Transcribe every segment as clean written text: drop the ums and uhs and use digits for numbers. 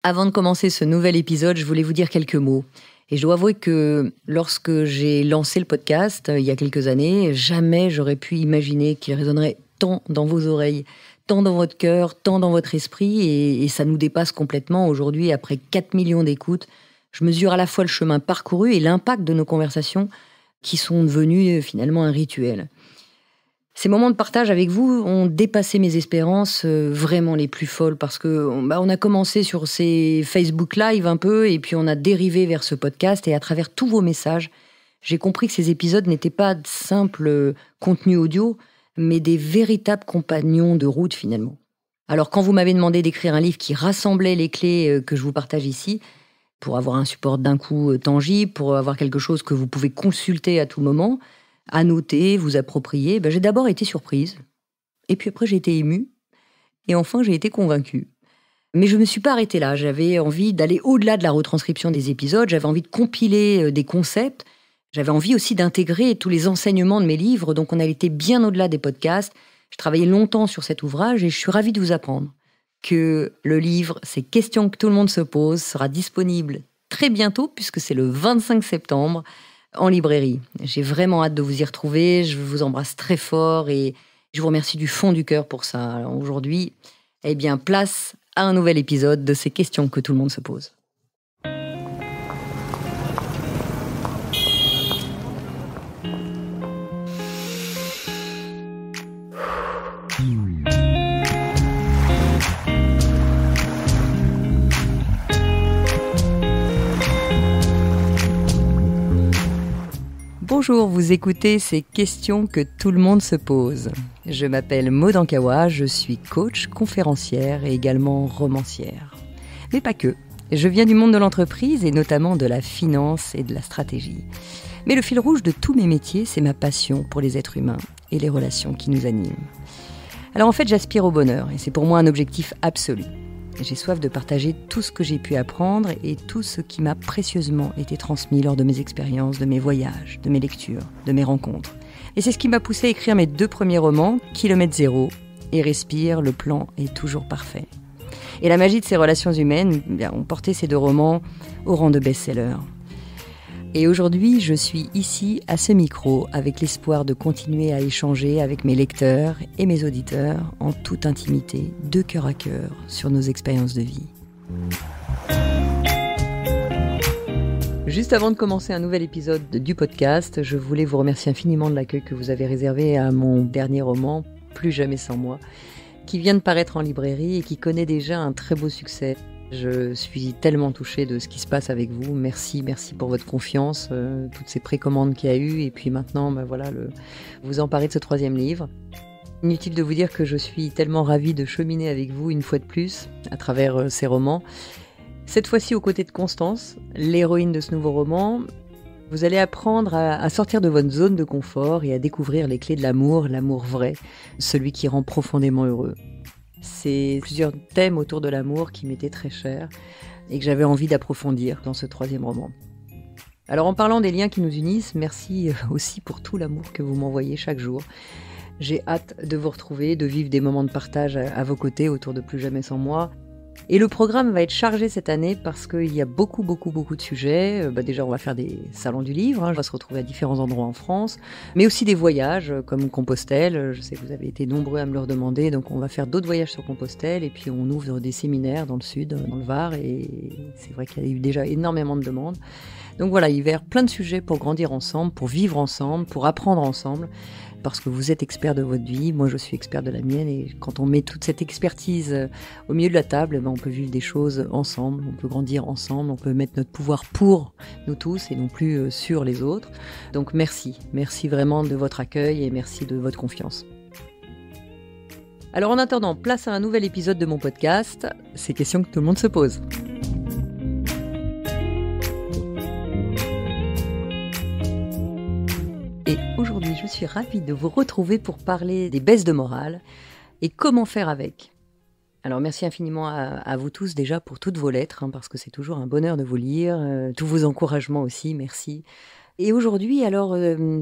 Avant de commencer ce nouvel épisode, je voulais vous dire quelques mots. Et je dois avouer que lorsque j'ai lancé le podcast, il y a quelques années, jamais j'aurais pu imaginer qu'il résonnerait tant dans vos oreilles, tant dans votre cœur, tant dans votre esprit. Et ça nous dépasse complètement. Aujourd'hui, après 4 millions d'écoutes, je mesure à la fois le chemin parcouru et l'impact de nos conversations qui sont devenues finalement un rituel. Ces moments de partage avec vous ont dépassé mes espérances vraiment les plus folles parce que on a commencé sur ces Facebook Live un peu et puis on a dérivé vers ce podcast et à travers tous vos messages, j'ai compris que ces épisodes n'étaient pas de simples contenus audio, mais des véritables compagnons de route finalement. Alors quand vous m'avez demandé d'écrire un livre qui rassemblait les clés que je vous partage ici, pour avoir un support d'un coup tangible, pour avoir quelque chose que vous pouvez consulter à tout moment, à noter, vous approprier, j'ai d'abord été surprise. Et puis après, j'ai été émue. Et enfin, j'ai été convaincue. Mais je ne me suis pas arrêtée là. J'avais envie d'aller au-delà de la retranscription des épisodes. J'avais envie de compiler des concepts. J'avais envie aussi d'intégrer tous les enseignements de mes livres. Donc, on a été bien au-delà des podcasts. Je travaillais longtemps sur cet ouvrage et je suis ravie de vous apprendre que le livre, ces questions que tout le monde se pose, sera disponible très bientôt, puisque c'est le 25 septembre, en librairie. J'ai vraiment hâte de vous y retrouver. Je vous embrasse très fort et je vous remercie du fond du cœur pour ça. Alors aujourd'hui, place à un nouvel épisode de ces questions que tout le monde se pose. Bonjour, vous écoutez ces questions que tout le monde se pose. Je m'appelle Maud Ankawa, je suis coach, conférencière et également romancière. Mais pas que. Je viens du monde de l'entreprise et notamment de la finance et de la stratégie. Mais le fil rouge de tous mes métiers, c'est ma passion pour les êtres humains et les relations qui nous animent. Alors en fait, j'aspire au bonheur et c'est pour moi un objectif absolu. J'ai soif de partager tout ce que j'ai pu apprendre et tout ce qui m'a précieusement été transmis lors de mes expériences, de mes voyages, de mes lectures, de mes rencontres. Et c'est ce qui m'a poussé à écrire mes 2 premiers romans, Kilomètre Zéro et Respire, le plan est toujours parfait. Et la magie de ces relations humaines ont porté ces 2 romans au rang de best-sellers. Et aujourd'hui, je suis ici, à ce micro, avec l'espoir de continuer à échanger avec mes lecteurs et mes auditeurs en toute intimité, de cœur à cœur, sur nos expériences de vie. Juste avant de commencer un nouvel épisode du podcast, je voulais vous remercier infiniment de l'accueil que vous avez réservé à mon dernier roman, Plus jamais sans moi, qui vient de paraître en librairie et qui connaît déjà un très beau succès. Je suis tellement touchée de ce qui se passe avec vous. Merci pour votre confiance, toutes ces précommandes qu'il y a eu. Et puis maintenant, vous emparez de ce 3e livre. Inutile de vous dire que je suis tellement ravie de cheminer avec vous une fois de plus à travers ces romans. Cette fois-ci aux côtés de Constance, l'héroïne de ce nouveau roman. Vous allez apprendre à sortir de votre zone de confort et à découvrir les clés de l'amour vrai, celui qui rend profondément heureux. C'est plusieurs thèmes autour de l'amour qui m'étaient très chers et que j'avais envie d'approfondir dans ce 3e roman. Alors en parlant des liens qui nous unissent, merci aussi pour tout l'amour que vous m'envoyez chaque jour. J'ai hâte de vous retrouver, de vivre des moments de partage à vos côtés autour de Plus jamais sans moi. Et le programme va être chargé cette année parce qu'il y a beaucoup de sujets. Déjà, on va faire des salons du livre, on va se retrouver à différents endroits en France, mais aussi des voyages comme Compostelle. Je sais que vous avez été nombreux à me le redemander, donc on va faire d'autres voyages sur Compostelle et puis on ouvre des séminaires dans le sud, dans le Var, et c'est vrai qu'il y a eu déjà énormément de demandes. Donc voilà, il va y avoir plein de sujets pour grandir ensemble, pour vivre ensemble, pour apprendre ensemble. Parce que vous êtes expert de votre vie, moi je suis expert de la mienne, et quand on met toute cette expertise au milieu de la table, on peut vivre des choses ensemble, on peut grandir ensemble, on peut mettre notre pouvoir pour nous tous et non plus sur les autres. Donc merci vraiment de votre accueil et merci de votre confiance. Alors en attendant, place à un nouvel épisode de mon podcast, ces questions que tout le monde se pose. Et aujourd'hui, je suis ravie de vous retrouver pour parler des baisses de morale et comment faire avec. Alors merci infiniment à vous tous déjà pour toutes vos lettres, parce que c'est toujours un bonheur de vous lire, tous vos encouragements aussi, merci. Et aujourd'hui, alors,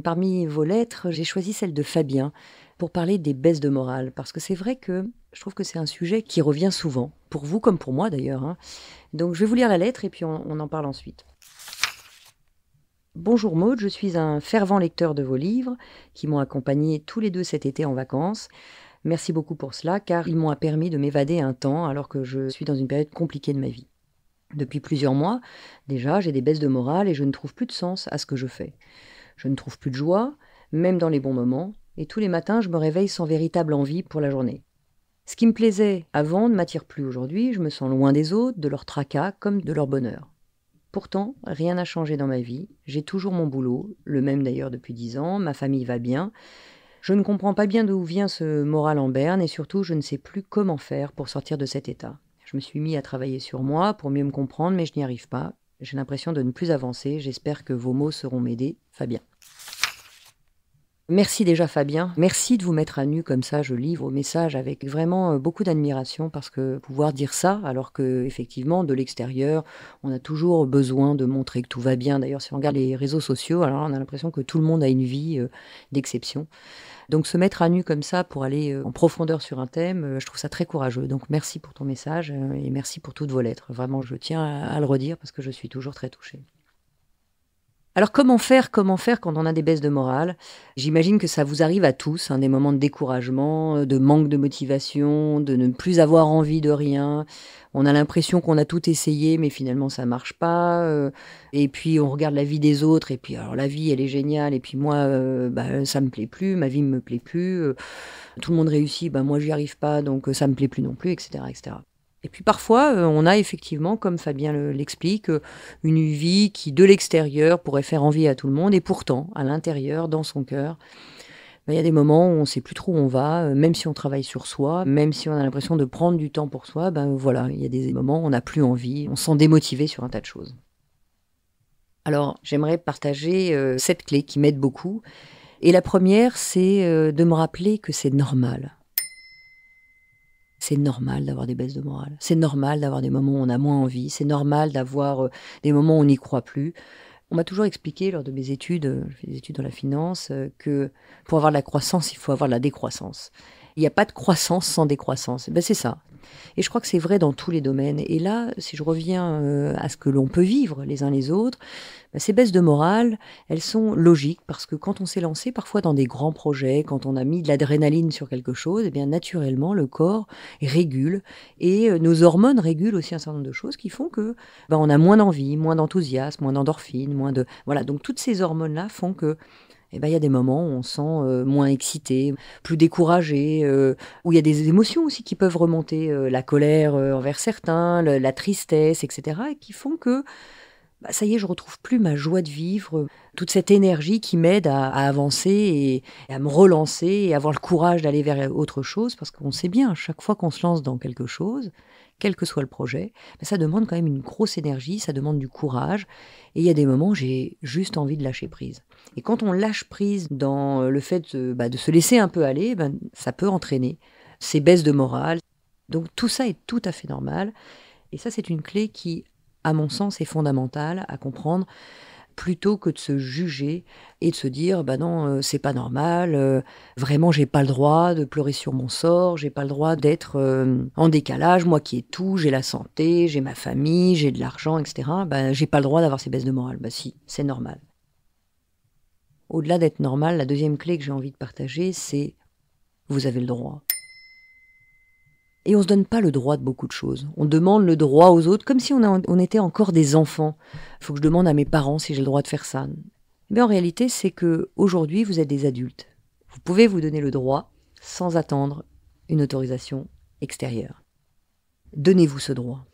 parmi vos lettres, j'ai choisi celle de Fabien pour parler des baisses de morale, parce que c'est vrai que Je trouve que c'est un sujet qui revient souvent, pour vous comme pour moi d'ailleurs, hein. Donc je vais vous lire la lettre et puis on en parle ensuite. Bonjour Maude, je suis un fervent lecteur de vos livres qui m'ont accompagné tous les deux cet été en vacances. Merci beaucoup pour cela car ils m'ont permis de m'évader un temps alors que je suis dans une période compliquée de ma vie. Depuis plusieurs mois, déjà, j'ai des baisses de morale et je ne trouve plus de sens à ce que je fais. Je ne trouve plus de joie, même dans les bons moments, et tous les matins, je me réveille sans véritable envie pour la journée. Ce qui me plaisait avant ne m'attire plus aujourd'hui, je me sens loin des autres, de leur tracas comme de leur bonheur. Pourtant, rien n'a changé dans ma vie, j'ai toujours mon boulot, le même d'ailleurs depuis 10 ans, ma famille va bien. Je ne comprends pas bien d'où vient ce moral en berne et surtout je ne sais plus comment faire pour sortir de cet état. Je me suis mis à travailler sur moi pour mieux me comprendre mais je n'y arrive pas. J'ai l'impression de ne plus avancer, j'espère que vos mots sauront m'aider. Fabien. Merci déjà Fabien, merci de vous mettre à nu comme ça, je lis vos messages avec vraiment beaucoup d'admiration parce que pouvoir dire ça alors que effectivement de l'extérieur on a toujours besoin de montrer que tout va bien. D'ailleurs si on regarde les réseaux sociaux alors on a l'impression que tout le monde a une vie d'exception. Donc se mettre à nu comme ça pour aller en profondeur sur un thème, je trouve ça très courageux. Donc merci pour ton message et merci pour toutes vos lettres. Vraiment je tiens à le redire parce que je suis toujours très touchée. Alors comment faire quand on a des baisses de morale? J'imagine que ça vous arrive à tous, hein, des moments de découragement, de manque de motivation, de ne plus avoir envie de rien. On a l'impression qu'on a tout essayé, mais finalement ça marche pas. Et puis on regarde la vie des autres, et puis alors la vie elle est géniale, et puis moi ça me plaît plus, ma vie me plaît plus. Tout le monde réussit, moi j'y arrive pas, donc ça me plaît plus non plus, etc., etc. Et puis parfois, on a effectivement, comme Fabien l'explique, une vie qui, de l'extérieur, pourrait faire envie à tout le monde. Et pourtant, à l'intérieur, dans son cœur, il y a des moments où on ne sait plus trop où on va, même si on travaille sur soi, même si on a l'impression de prendre du temps pour soi, voilà, il y a des moments où on n'a plus envie, on se sent démotivé sur un tas de choses. Alors, j'aimerais partager 7 clés qui m'aident beaucoup. Et la première, c'est de me rappeler que c'est normal. C'est normal d'avoir des baisses de morale. C'est normal d'avoir des moments où on a moins envie. C'est normal d'avoir des moments où on n'y croit plus. On m'a toujours expliqué lors de mes études, je fais des études dans la finance, que pour avoir de la croissance, il faut avoir de la décroissance. Il n'y a pas de croissance sans décroissance. C'est ça. Et je crois que c'est vrai dans tous les domaines. Et là, si je reviens à ce que l'on peut vivre les uns les autres, ces baisses de morale, elles sont logiques parce que quand on s'est lancé parfois dans des grands projets, quand on a mis de l'adrénaline sur quelque chose, eh bien naturellement le corps régule et nos hormones régulent aussi un certain nombre de choses qui font que on a moins d'envie, moins d'enthousiasme, moins d'endorphine, voilà. Donc toutes ces hormones-là font que il y a des moments où on se sent moins excité, plus découragé, où il y a des émotions aussi qui peuvent remonter, la colère envers certains, la tristesse, etc., et qui font que ça y est, je retrouve plus ma joie de vivre, toute cette énergie qui m'aide à avancer et à me relancer et avoir le courage d'aller vers autre chose, parce qu'on sait bien, chaque fois qu'on se lance dans quelque chose, quel que soit le projet, ça demande quand même une grosse énergie, ça demande du courage, et il y a des moments où j'ai juste envie de lâcher prise. Et quand on lâche prise dans le fait de se laisser un peu aller, ça peut entraîner ces baisses de morale. Donc tout ça est tout à fait normal, et ça c'est une clé qui, à mon sens, est fondamentale à comprendre, plutôt que de se juger et de se dire non, c'est pas normal, vraiment j'ai pas le droit de pleurer sur mon sort, j'ai pas le droit d'être en décalage, moi qui ai tout, j'ai la santé, j'ai ma famille, j'ai de l'argent, etc. J'ai pas le droit d'avoir ces baisses de morale. Si, c'est normal. Au-delà d'être normal, la deuxième clé que j'ai envie de partager, c'est vous avez le droit. Et on ne se donne pas le droit de beaucoup de choses. On demande le droit aux autres comme si on était encore des enfants. Il faut que je demande à mes parents si j'ai le droit de faire ça. Mais en réalité, c'est qu'aujourd'hui, vous êtes des adultes. Vous pouvez vous donner le droit sans attendre une autorisation extérieure. Donnez-vous ce droit.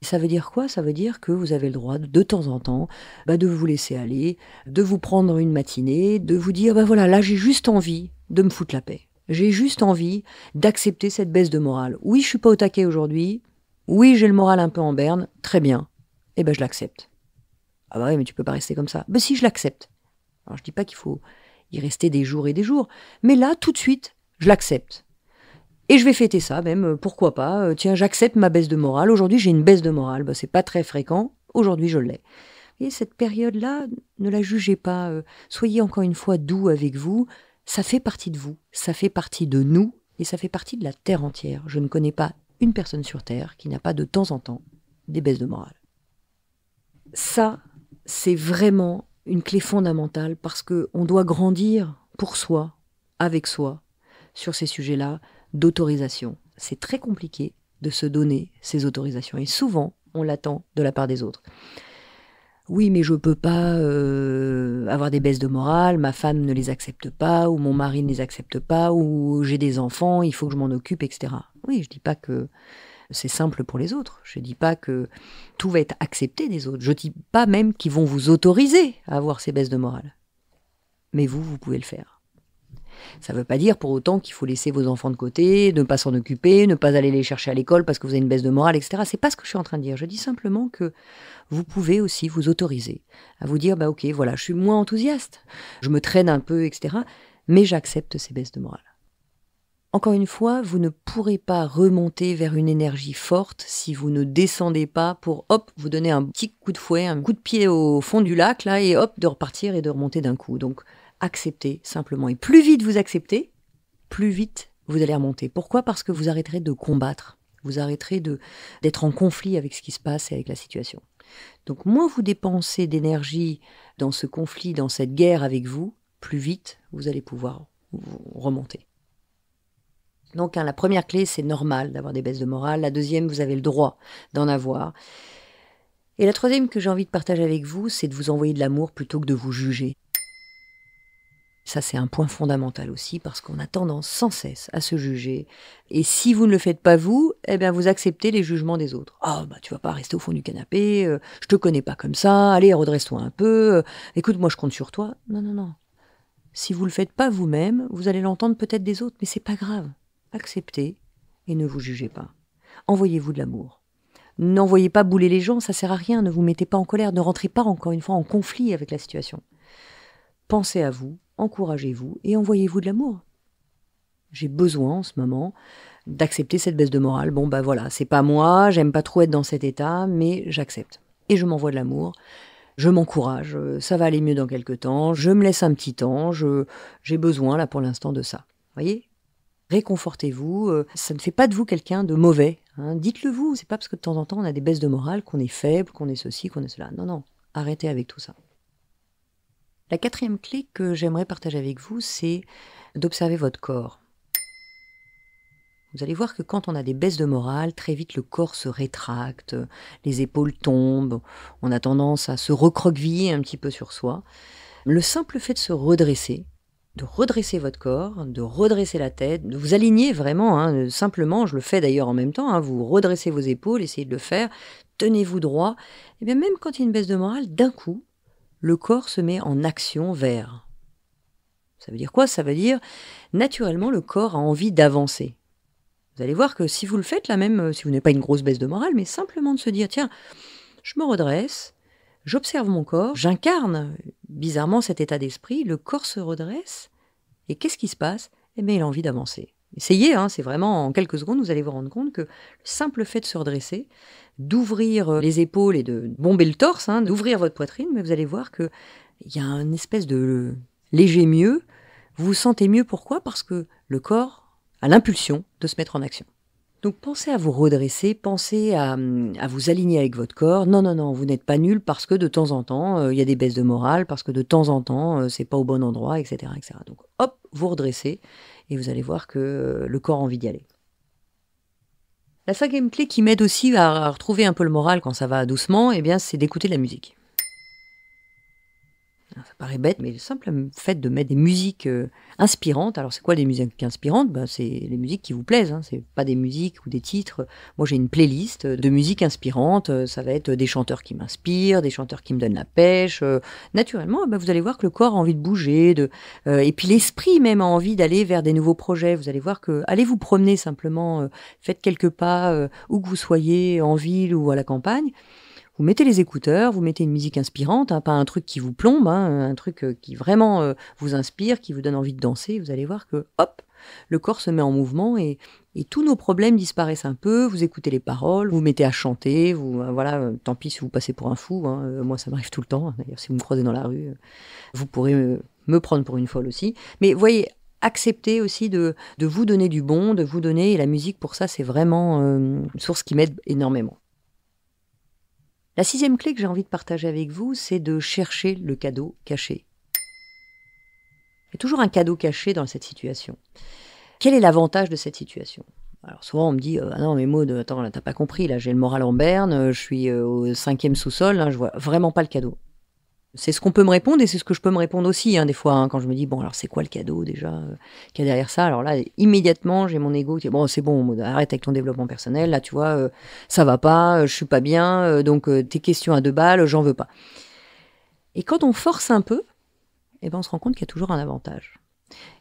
Et ça veut dire quoi? Ça veut dire que vous avez le droit de temps en temps de vous laisser aller, de vous prendre une matinée, de vous dire voilà, là j'ai juste envie de me foutre la paix. J'ai juste envie d'accepter cette baisse de morale. Oui, je suis pas au taquet aujourd'hui. Oui, j'ai le moral un peu en berne. Très bien. Je l'accepte. Ah oui, mais tu peux pas rester comme ça. Si, je l'accepte. Alors, je dis pas qu'il faut y rester des jours et des jours. Mais là, tout de suite, je l'accepte. Et je vais fêter ça, même, pourquoi pas. Tiens, j'accepte ma baisse de morale. Aujourd'hui, j'ai une baisse de morale. C'est pas très fréquent. Aujourd'hui, je l'ai. Et cette période-là, ne la jugez pas. Soyez encore une fois doux avec vous. Ça fait partie de vous, ça fait partie de nous, Et ça fait partie de la terre entière. Je ne connais pas une personne sur terre qui n'a pas de temps en temps des baisses de morale. Ça, c'est vraiment une clé fondamentale parce qu'on doit grandir pour soi, avec soi, sur ces sujets-là d'autorisation. C'est très compliqué de se donner ces autorisations et souvent, on l'attend de la part des autres. Oui, mais je ne peux pas avoir des baisses de morale, ma femme ne les accepte pas, ou mon mari ne les accepte pas, ou j'ai des enfants, il faut que je m'en occupe, etc. Oui, je ne dis pas que c'est simple pour les autres. Je ne dis pas que tout va être accepté des autres. Je ne dis pas même qu'ils vont vous autoriser à avoir ces baisses de morale. Mais vous pouvez le faire. Ça ne veut pas dire pour autant qu'il faut laisser vos enfants de côté, ne pas s'en occuper, ne pas aller les chercher à l'école parce que vous avez une baisse de morale, etc. C'est pas ce que je suis en train de dire. Je dis simplement que vous pouvez aussi vous autoriser à vous dire, ok, voilà, je suis moins enthousiaste, je me traîne un peu, etc. Mais j'accepte ces baisses de morale. Encore une fois, vous ne pourrez pas remonter vers une énergie forte si vous ne descendez pas pour, vous donner un petit coup de fouet, un coup de pied au fond du lac, là, et de repartir et de remonter d'un coup. Donc, acceptez simplement. Et plus vite vous acceptez, plus vite vous allez remonter. Pourquoi ? Parce que vous arrêterez de combattre. Vous arrêterez d'être en conflit avec ce qui se passe et avec la situation. Donc, moins vous dépensez d'énergie dans ce conflit, dans cette guerre avec vous, plus vite vous allez pouvoir remonter. Donc, la première clé, c'est normal d'avoir des baisses de morale. La deuxième, vous avez le droit d'en avoir. Et la troisième que j'ai envie de partager avec vous, c'est de vous envoyer de l'amour plutôt que de vous juger. Ça, c'est un point fondamental aussi, parce qu'on a tendance sans cesse à se juger. Et si vous ne le faites pas vous, vous acceptez les jugements des autres. Tu vas pas rester au fond du canapé, je te connais pas comme ça, allez, redresse-toi un peu, écoute, moi je compte sur toi. Non. Si vous le faites pas vous-même, vous allez l'entendre peut-être des autres, mais c'est pas grave. Acceptez et ne vous jugez pas. Envoyez-vous de l'amour. N'envoyez pas bouler les gens, ça sert à rien, ne vous mettez pas en colère, ne rentrez pas encore une fois en conflit avec la situation. Pensez à vous, encouragez-vous et envoyez-vous de l'amour. J'ai besoin en ce moment d'accepter cette baisse de morale. Voilà, c'est pas moi, j'aime pas trop être dans cet état, mais j'accepte. Et je m'envoie de l'amour, je m'encourage, ça va aller mieux dans quelques temps, je me laisse un petit temps, j'ai besoin là pour l'instant de ça. Voyez ? Réconfortez-vous, ça ne fait pas de vous quelqu'un de mauvais. Dites-le vous, c'est pas parce que de temps en temps on a des baisses de morale qu'on est faible, qu'on est ceci, qu'on est cela. Non, arrêtez avec tout ça. La quatrième clé que j'aimerais partager avec vous, c'est d'observer votre corps. Vous allez voir que quand on a des baisses de morale, très vite le corps se rétracte, les épaules tombent, on a tendance à se recroqueviller un petit peu sur soi. Le simple fait de se redresser, de redresser votre corps, de redresser la tête, de vous aligner vraiment, simplement, je le fais d'ailleurs en même temps, vous redressez vos épaules, essayez de le faire, tenez-vous droit, et bien même quand il y a une baisse de morale, d'un coup, le corps se met en action vers. Ça veut dire quoi ? Ça veut dire, naturellement, le corps a envie d'avancer. Vous allez voir que si vous le faites, là même, si vous n'avez pas une grosse baisse de morale, mais simplement de se dire, tiens, je me redresse, j'observe mon corps, j'incarne bizarrement cet état d'esprit, le corps se redresse, et qu'est-ce qui se passe ? Il a envie d'avancer. Essayez, c'est vraiment en quelques secondes, vous allez vous rendre compte que le simple fait de se redresser, d'ouvrir les épaules et de bomber le torse, d'ouvrir votre poitrine, mais vous allez voir qu'il y a une espèce de léger mieux. Vous vous sentez mieux, pourquoi ? Parce que le corps a l'impulsion de se mettre en action. Donc pensez à vous redresser, pensez à vous aligner avec votre corps. Non, vous n'êtes pas nul parce que de temps en temps, il y a des baisses de morale, parce que de temps en temps, c'est pas au bon endroit, etc. Donc vous redressez et vous allez voir que le corps a envie d'y aller. La cinquième clé qui m'aide aussi à retrouver un peu le moral quand ça va doucement, c'est d'écouter de la musique. Ça paraît bête, mais le simple fait de mettre des musiques inspirantes. Alors, c'est quoi des musiques inspirantes ? C'est les musiques qui vous plaisent. C'est pas des musiques ou des titres. Moi, j'ai une playlist de musiques inspirantes. Ça va être des chanteurs qui m'inspirent, des chanteurs qui me donnent la pêche. Naturellement, vous allez voir que le corps a envie de bouger. Et puis, l'esprit même a envie d'aller vers des nouveaux projets. Vous allez voir que allez vous promener simplement. Faites quelques pas où que vous soyez, en ville ou à la campagne. Vous mettez les écouteurs, vous mettez une musique inspirante, pas un truc qui vous plombe, un truc qui vraiment vous inspire, qui vous donne envie de danser. Vous allez voir que, le corps se met en mouvement et tous nos problèmes disparaissent un peu. Vous écoutez les paroles, vous mettez à chanter, tant pis si vous passez pour un fou. Moi, ça m'arrive tout le temps. D'ailleurs, si vous me croisez dans la rue, vous pourrez me prendre pour une folle aussi. Mais voyez, accepter aussi de vous donner du bon, de vous donner, et la musique pour ça c'est vraiment une source qui m'aide énormément. La 6e clé que j'ai envie de partager avec vous, c'est de chercher le cadeau caché. Il y a toujours un cadeau caché dans cette situation. Quel est l'avantage de cette situation ? Alors souvent on me dit ah non mais Maud, attends là t'as pas compris, là j'ai le moral en berne, je suis au 5e sous-sol, là, je vois vraiment pas le cadeau. C'est ce qu'on peut me répondre et c'est ce que je peux me répondre aussi des fois quand je me dis bon alors c'est quoi le cadeau déjà qu'il y a derrière ça. Alors là immédiatement j'ai mon ego qui dit bon c'est bon Maud, arrête avec ton développement personnel, là tu vois ça va pas, je suis pas bien, donc tes questions à 2 balles j'en veux pas. Et quand on force un peu, on se rend compte qu'il y a toujours un avantage.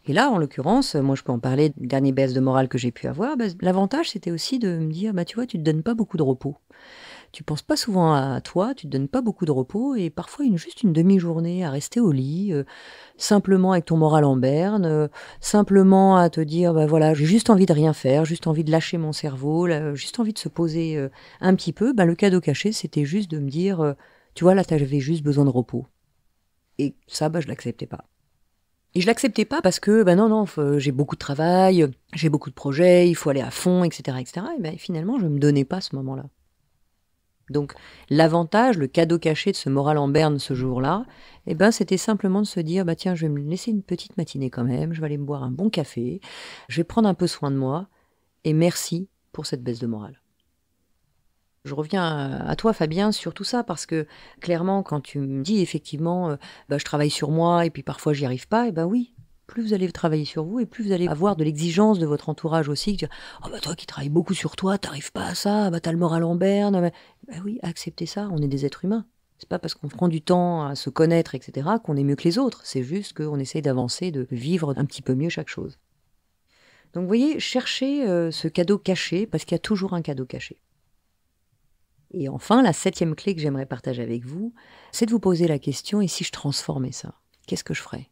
Et là, en l'occurrence, moi je peux en parler du dernier baisse de morale que j'ai pu avoir. L'avantage, c'était aussi de me dire, tu vois, tu te donnes pas beaucoup de repos. Tu penses pas souvent à toi, tu te donnes pas beaucoup de repos, et parfois juste une demi-journée à rester au lit, simplement avec ton moral en berne, simplement à te dire, voilà, j'ai juste envie de rien faire, juste envie de lâcher mon cerveau, juste envie de se poser un petit peu. Le cadeau caché, c'était juste de me dire, tu vois, là, t'avais juste besoin de repos. Et ça, je l'acceptais pas. Et je l'acceptais pas parce que, non, j'ai beaucoup de travail, j'ai beaucoup de projets, il faut aller à fond, etc., etc. Et finalement, je me donnais pas ce moment-là. Donc, l'avantage, le cadeau caché de ce moral en berne ce jour-là, c'était simplement de se dire, tiens, je vais me laisser une petite matinée quand même, je vais aller me boire un bon café, je vais prendre un peu soin de moi, et merci pour cette baisse de morale. Je reviens à toi, Fabien, sur tout ça, parce que clairement, quand tu me dis effectivement, je travaille sur moi et puis parfois j'y arrive pas, oui, plus vous allez travailler sur vous et plus vous allez avoir de l'exigence de votre entourage aussi. Toi qui travailles beaucoup sur toi, t'arrives pas à ça, t'as le moral en berne. Oui, acceptez ça, on est des êtres humains. C'est pas parce qu'on prend du temps à se connaître, etc., qu'on est mieux que les autres. C'est juste qu'on essaye d'avancer, de vivre un petit peu mieux chaque chose. Donc vous voyez, cherchez ce cadeau caché, parce qu'il y a toujours un cadeau caché. Et enfin, la 7e clé que j'aimerais partager avec vous, c'est de vous poser la question, et si je transformais ça, qu'est-ce que je ferais ?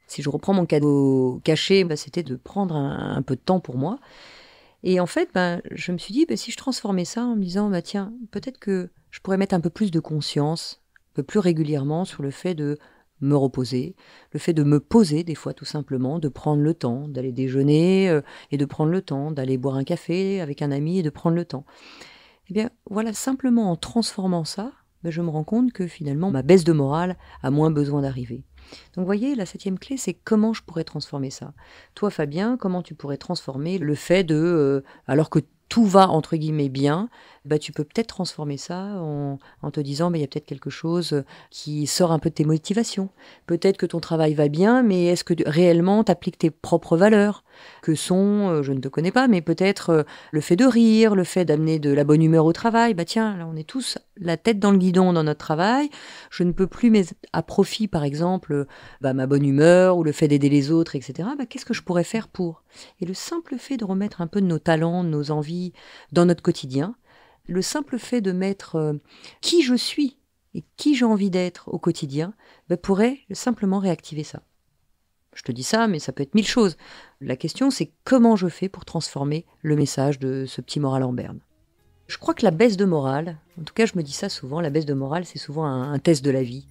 Si je reprends mon cadeau caché, c'était de prendre un peu de temps pour moi. Et en fait, je me suis dit, si je transformais ça en me disant, tiens, peut-être que je pourrais mettre un peu plus de conscience, un peu plus régulièrement sur le fait de me reposer, le fait de me poser des fois tout simplement, de prendre le temps, d'aller déjeuner et de prendre le temps, d'aller boire un café avec un ami et de prendre le temps. Voilà, simplement en transformant ça, je me rends compte que finalement ma baisse de morale a moins besoin d'arriver. Donc vous voyez, la 7e clé, c'est comment je pourrais transformer ça. Toi, Fabien, comment tu pourrais transformer le fait de, alors que tout va entre guillemets bien, tu peux peut-être transformer ça en te disant il y a peut-être quelque chose qui sort un peu de tes motivations. Peut-être que ton travail va bien, mais est-ce que réellement tu appliques tes propres valeurs que sont, je ne te connais pas, mais peut-être le fait de rire, le fait d'amener de la bonne humeur au travail. Tiens, là on est tous la tête dans le guidon dans notre travail. Je ne peux plus mettre à profit, par exemple, ma bonne humeur ou le fait d'aider les autres, etc. Qu'est-ce que je pourrais faire pour ? Et le simple fait de remettre un peu de nos talents, de nos envies dans notre quotidien, le simple fait de mettre qui je suis et qui j'ai envie d'être au quotidien, pourrait simplement réactiver ça. Je te dis ça, mais ça peut être 1000 choses. La question, c'est comment je fais pour transformer le message de ce petit moral en berne. Je crois que la baisse de morale, en tout cas je me dis ça souvent, la baisse de morale c'est souvent un test de la vie.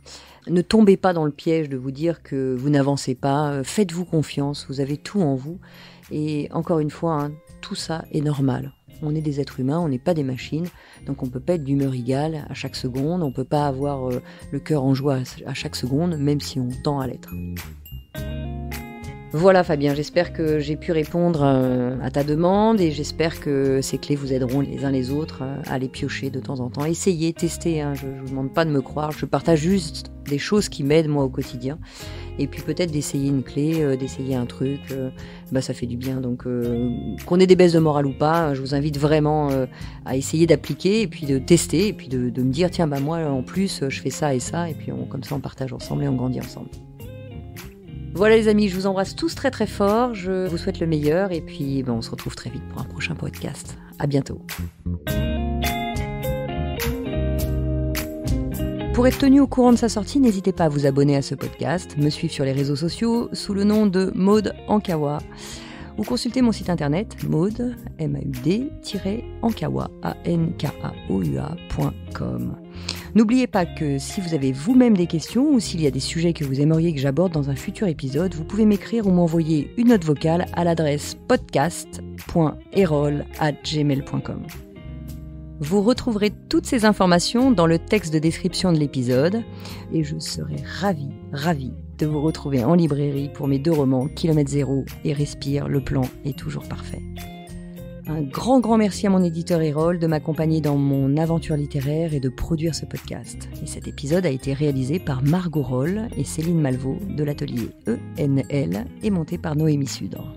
Ne tombez pas dans le piège de vous dire que vous n'avancez pas, faites-vous confiance, vous avez tout en vous. Et encore une fois, tout ça est normal. On est des êtres humains, on n'est pas des machines, donc on ne peut pas être d'humeur égale à chaque seconde, on ne peut pas avoir le cœur en joie à chaque seconde, même si on tend à l'être. Voilà Fabien, j'espère que j'ai pu répondre à ta demande et j'espère que ces clés vous aideront les uns les autres à les piocher de temps en temps. Essayez, testez, je ne vous demande pas de me croire, je partage juste des choses qui m'aident moi au quotidien. Et puis peut-être d'essayer une clé, d'essayer un truc, ça fait du bien. Donc qu'on ait des baisses de morale ou pas, je vous invite vraiment à essayer d'appliquer et puis de tester et puis de me dire tiens moi en plus je fais ça et ça et puis comme ça on partage ensemble et on grandit ensemble. Voilà les amis, je vous embrasse tous très très fort, je vous souhaite le meilleur et puis on se retrouve très vite pour un prochain podcast. À bientôt. Pour être tenu au courant de sa sortie, n'hésitez pas à vous abonner à ce podcast, me suivre sur les réseaux sociaux sous le nom de Maud Ankawa ou consulter mon site internet maud, MAUD-ankawa.com. N'oubliez pas que si vous avez vous-même des questions ou s'il y a des sujets que vous aimeriez que j'aborde dans un futur épisode, vous pouvez m'écrire ou m'envoyer une note vocale à l'adresse podcast.erol@gmail.com. Vous retrouverez toutes ces informations dans le texte de description de l'épisode et je serai ravie de vous retrouver en librairie pour mes 2 romans Kilomètre Zéro et Respire, le plan est toujours parfait. Un grand merci à mon éditeur Erol de m'accompagner dans mon aventure littéraire et de produire ce podcast. Et cet épisode a été réalisé par Margot Roll et Céline Malvaux de l'atelier ENL et monté par Noémie Sudre.